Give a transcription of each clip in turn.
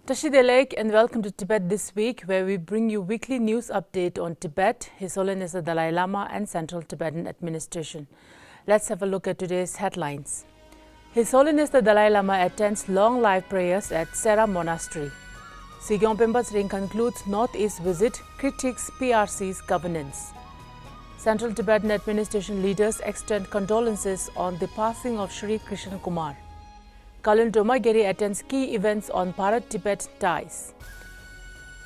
Tashidelek and welcome to Tibet This Week, where we bring you weekly news update on Tibet, His Holiness the Dalai Lama and Central Tibetan Administration. Let's have a look at today's headlines. His Holiness the Dalai Lama attends long live prayers at Sera Monastery. Sikyong Penpa concludes Northeast visit, critiques PRC's governance. Central Tibetan Administration leaders extend condolences on the passing of Shri Kishan Kumar. Kalon Gyari attends key events on Bharat-Tibet ties.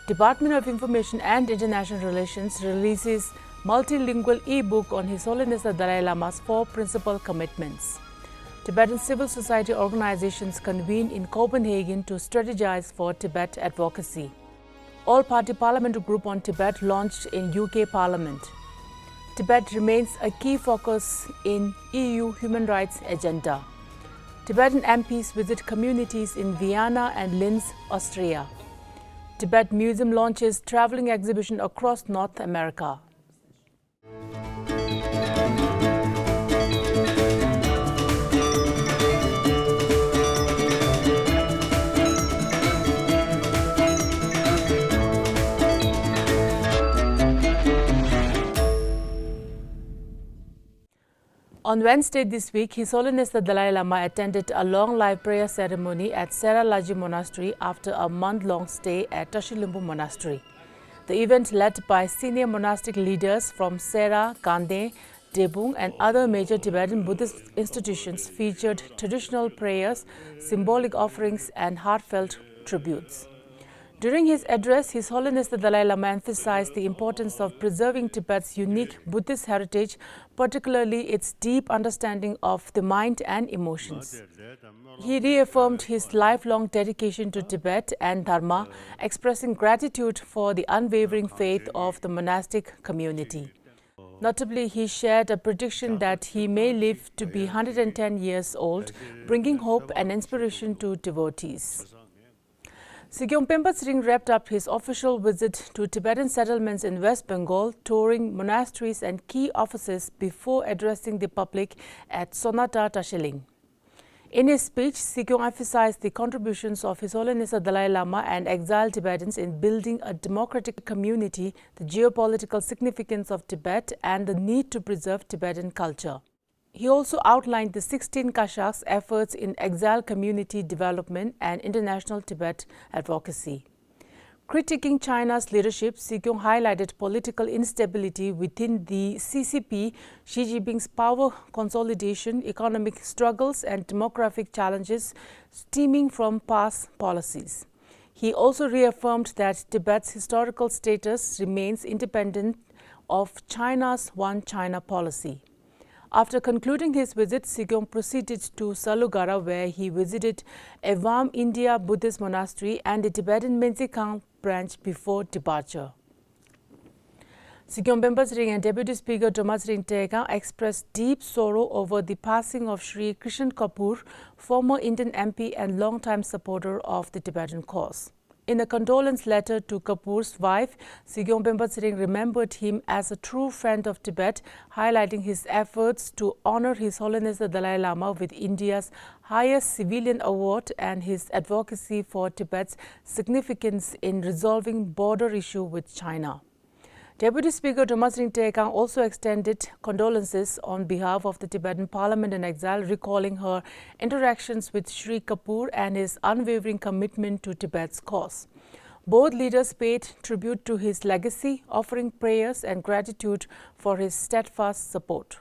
Department of Information and International Relations releases multilingual e-book on His Holiness the Dalai Lama's 4 principal commitments. Tibetan civil society organizations convene in Copenhagen to strategize for Tibet advocacy. All-party parliamentary group on Tibet launched in UK Parliament. Tibet remains a key focus in EU human rights agenda. Tibetan MPs visit communities in Vienna and Linz, Austria. Tibet Museum launches traveling exhibition across North America. On Wednesday this week, His Holiness the Dalai Lama attended a long live prayer ceremony at Sera Monastery after a month-long stay at Tashilimbu Monastery. The event, led by senior monastic leaders from Sera, Convene, Debung and other major Tibetan Buddhist institutions, featured traditional prayers, symbolic offerings and heartfelt tributes. During his address, His Holiness the Dalai Lama emphasized the importance of preserving Tibet's unique Buddhist heritage, particularly its deep understanding of the mind and emotions. He reaffirmed his lifelong dedication to Tibet and Dharma, expressing gratitude for the unwavering faith of the monastic community. Notably, he shared a prediction that he may live to be 110 years old, bringing hope and inspiration to devotees. Sikyong Penpa wrapped up his official visit to Tibetan settlements in West Bengal, touring monasteries and key offices before addressing the public at Sonata Tashiling. In his speech, Sikyong emphasized the contributions of His Holiness the Dalai Lama and exiled Tibetans in building a democratic community, the geopolitical significance of Tibet, and the need to preserve Tibetan culture. He also outlined the 16 Kashaks' efforts in exile community development and international Tibet advocacy. Critiquing China's leadership, Sikyong highlighted political instability within the CCP, Xi Jinping's power consolidation, economic struggles and demographic challenges stemming from past policies. He also reaffirmed that Tibet's historical status remains independent of China's One China policy. After concluding his visit, Sikyong proceeded to Salugara, where he visited Evam India Buddhist Monastery and the Tibetan Menzikhang branch before departure. Sikyong Penpa and Deputy Speaker Dolma expressed deep sorrow over the passing of Shri Kishan Kapoor, former Indian MP and longtime supporter of the Tibetan cause. In a condolence letter to Kapoor's wife, Sikyong Penpa remembered him as a true friend of Tibet, highlighting his efforts to honor His Holiness the Dalai Lama with India's highest civilian award and his advocacy for Tibet's significance in resolving border issue with China. Deputy Speaker Dolma also extended condolences on behalf of the Tibetan Parliament in exile, recalling her interactions with Shri Kapoor and his unwavering commitment to Tibet's cause. Both leaders paid tribute to his legacy, offering prayers and gratitude for his steadfast support.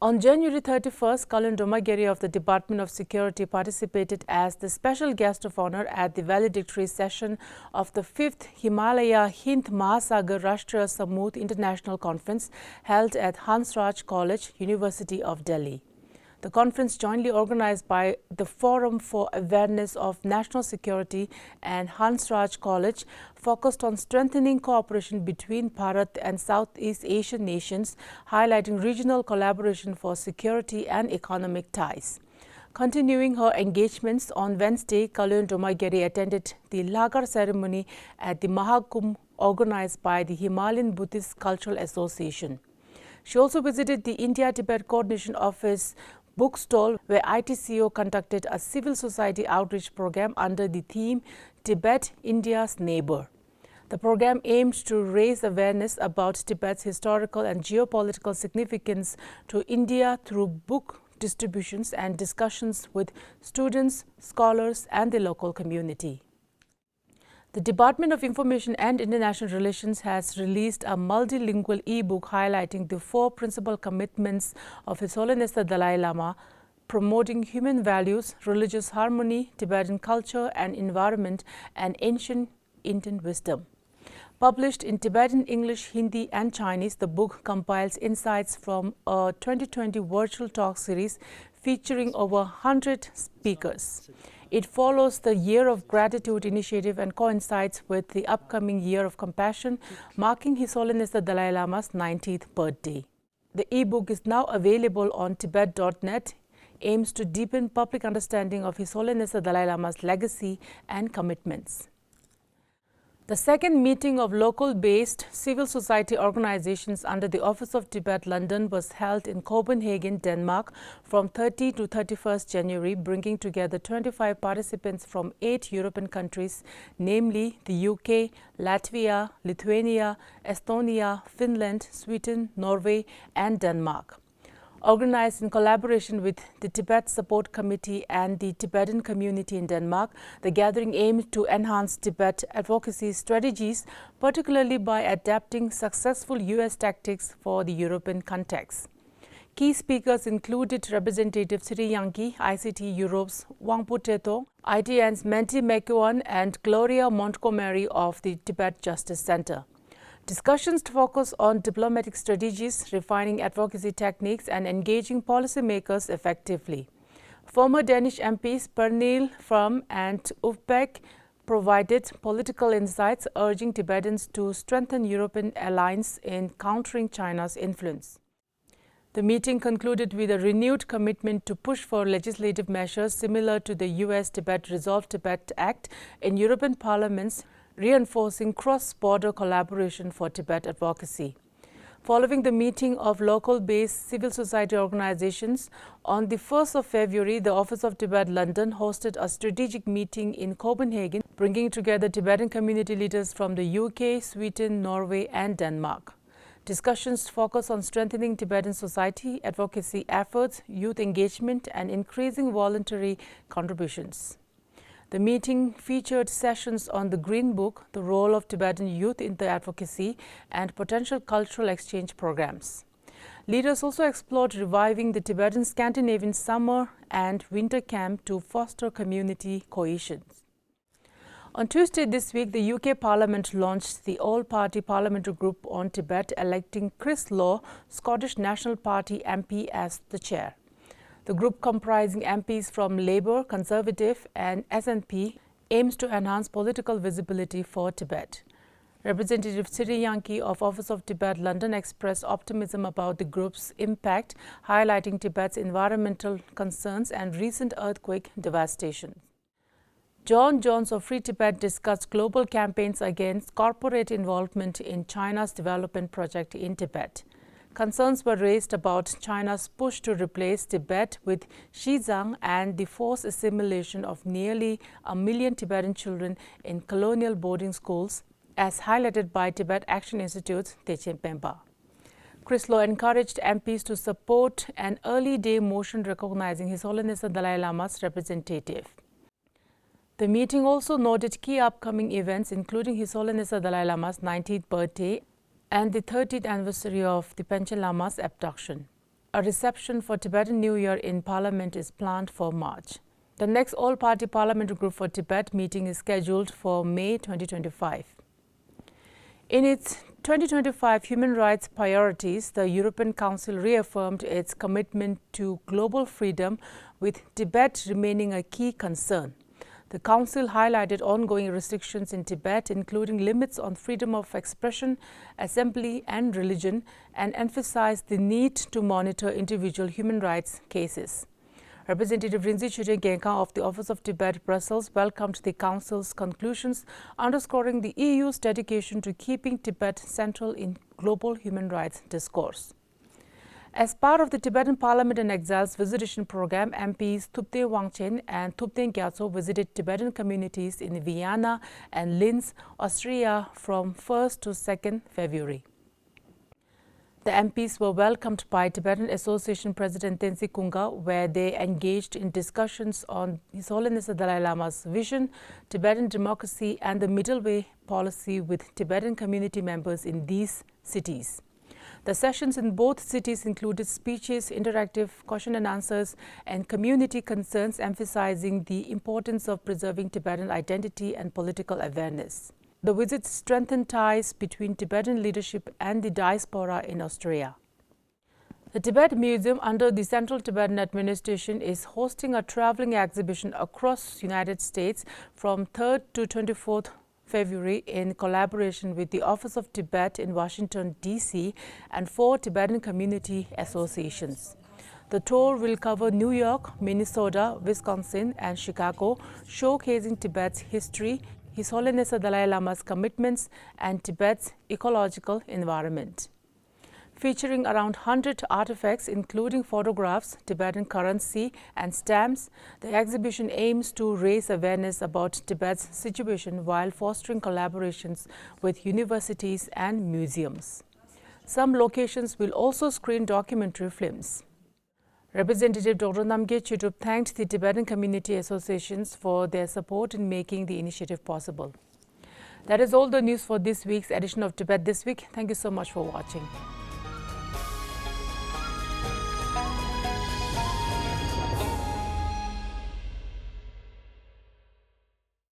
On January 31st, Kalon Gyari of the Department of Security participated as the special guest of honor at the valedictory session of the 5th Himalaya Hind Mahasagar Rashtriya Samut International Conference held at Hansraj College, University of Delhi. The conference, jointly organized by the Forum for Awareness of National Security and Hansraj College, focused on strengthening cooperation between Bharat and Southeast Asian nations, highlighting regional collaboration for security and economic ties. Continuing her engagements, on Wednesday, Kalon Gyari attended the Lagar ceremony at the Mahakumbh organized by the Himalayan Buddhist Cultural Association. She also visited the India-Tibet Coordination Office, bookstall where ITCO conducted a civil society outreach program under the theme Tibet, India's Neighbor. The program aimed to raise awareness about Tibet's historical and geopolitical significance to India through book distributions and discussions with students, scholars, and the local community. The Department of Information and International Relations has released a multilingual e-book highlighting the 4 principal commitments of His Holiness the Dalai Lama, promoting human values, religious harmony, Tibetan culture and environment, and ancient Indian wisdom. Published in Tibetan, English, Hindi, and Chinese, the book compiles insights from a 2020 virtual talk series featuring over 100 speakers. It follows the Year of Gratitude initiative and coincides with the upcoming Year of Compassion, marking His Holiness the Dalai Lama's 90th birthday. The e-book is now available on Tibet.net, aims to deepen public understanding of His Holiness the Dalai Lama's legacy and commitments. The second meeting of local-based civil society organizations under the Office of Tibet London was held in Copenhagen, Denmark from 30 to 31st January, bringing together 25 participants from 8 European countries, namely the UK, Latvia, Lithuania, Estonia, Finland, Sweden, Norway, and Denmark. Organized in collaboration with the Tibet Support Committee and the Tibetan community in Denmark, the gathering aimed to enhance Tibet advocacy strategies, particularly by adapting successful US tactics for the European context. Key speakers included Representative Sikyong, ICT Europe's Wangpo Teto, ITN's Menti Mekuan, and Gloria Montgomery of the Tibet Justice Center. Discussions focus on diplomatic strategies, refining advocacy techniques, and engaging policymakers effectively. Former Danish MPs Pernille From and Ufbek provided political insights, urging Tibetans to strengthen European alliance in countering China's influence. The meeting concluded with a renewed commitment to push for legislative measures similar to the US Tibet Resolve Tibet Act in European parliaments, reinforcing cross-border collaboration for Tibet advocacy. Following the meeting of local-based civil society organizations, on the 1st of February, the Office of Tibet London hosted a strategic meeting in Copenhagen, bringing together Tibetan community leaders from the UK, Sweden, Norway, and Denmark. Discussions focus on strengthening Tibetan society, advocacy efforts, youth engagement, and increasing voluntary contributions. The meeting featured sessions on the Green Book, the role of Tibetan youth in the advocacy, and potential cultural exchange programs. Leaders also explored reviving the Tibetan Scandinavian summer and winter camp to foster community cohesion. On Tuesday this week, the UK Parliament launched the All-Party Parliamentary Group on Tibet, electing Chris Law, Scottish National Party MP, as the chair. The group, comprising MPs from Labour, Conservative and SNP, aims to enhance political visibility for Tibet. Representative Sikyong of Office of Tibet London expressed optimism about the group's impact, highlighting Tibet's environmental concerns and recent earthquake devastation. John Jones of Free Tibet discussed global campaigns against corporate involvement in China's development project in Tibet. Concerns were raised about China's push to replace Tibet with Xizang and the forced assimilation of nearly 1 million Tibetan children in colonial boarding schools, as highlighted by Tibet Action Institute's Penpa. Chris Law encouraged MPs to support an early day motion recognizing His Holiness the Dalai Lama's representative. The meeting also noted key upcoming events, including His Holiness the Dalai Lama's 90th birthday and the 30th anniversary of the Panchen Lama's abduction. A reception for Tibetan New Year in Parliament is planned for March. The next All-Party Parliamentary Group for Tibet meeting is scheduled for May 2025. In its 2025 Human Rights Priorities, the European Council reaffirmed its commitment to global freedom, with Tibet remaining a key concern. The Council highlighted ongoing restrictions in Tibet, including limits on freedom of expression, assembly, and religion, and emphasized the need to monitor individual human rights cases. Representative Rinzi Chire of the Office of Tibet, Brussels, welcomed the Council's conclusions, underscoring the EU's dedication to keeping Tibet central in global human rights discourse. As part of the Tibetan Parliament and Exiles Visitation Program, MPs Thupten Wangchen and Thupten Gyatso visited Tibetan communities in Vienna and Linz, Austria from 1st to 2nd February. The MPs were welcomed by Tibetan Association President Tenzin Kunga, where they engaged in discussions on His Holiness the Dalai Lama's vision, Tibetan democracy and the middle way policy with Tibetan community members in these cities. The sessions in both cities included speeches, interactive question and answers, and community concerns emphasizing the importance of preserving Tibetan identity and political awareness. The visit strengthened ties between Tibetan leadership and the diaspora in Austria. The Tibet Museum under the Central Tibetan Administration is hosting a traveling exhibition across the United States from 3rd to 24th February in collaboration with the Office of Tibet in Washington, D.C. and 4 Tibetan community associations. The tour will cover New York, Minnesota, Wisconsin, and Chicago, showcasing Tibet's history, His Holiness the Dalai Lama's commitments, and Tibet's ecological environment. Featuring around 100 artifacts, including photographs, Tibetan currency, and stamps, the exhibition aims to raise awareness about Tibet's situation while fostering collaborations with universities and museums. Some locations will also screen documentary films. Representative Dr. Namgyal Chitrup thanked the Tibetan community associations for their support in making the initiative possible. That is all the news for this week's edition of Tibet This Week. Thank you so much for watching.